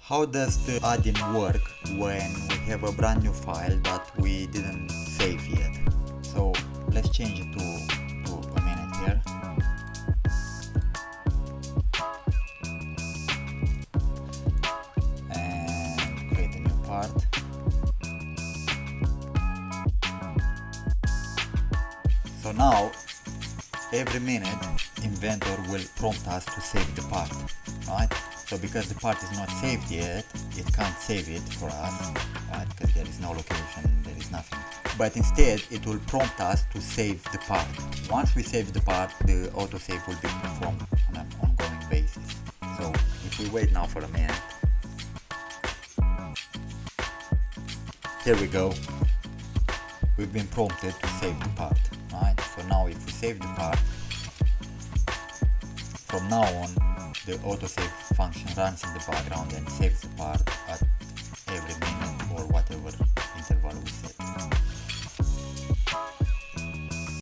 How does the add-in work when we have a brand new file that we didn't save yet? So let's change it to a minute here. And create a new part. So now, every minute, Inventor will prompt us to save the part, right? So because the part is not saved yet, it can't save it for us, right? Because there is no location, there is nothing. But instead, it will prompt us to save the part. Once we save the part, the autosave will be performed on an ongoing basis. So if we wait now for a minute, here we go. We've been prompted to save the part, right? So now if we save the part, from now on, the autosave function runs in the background and saves the part at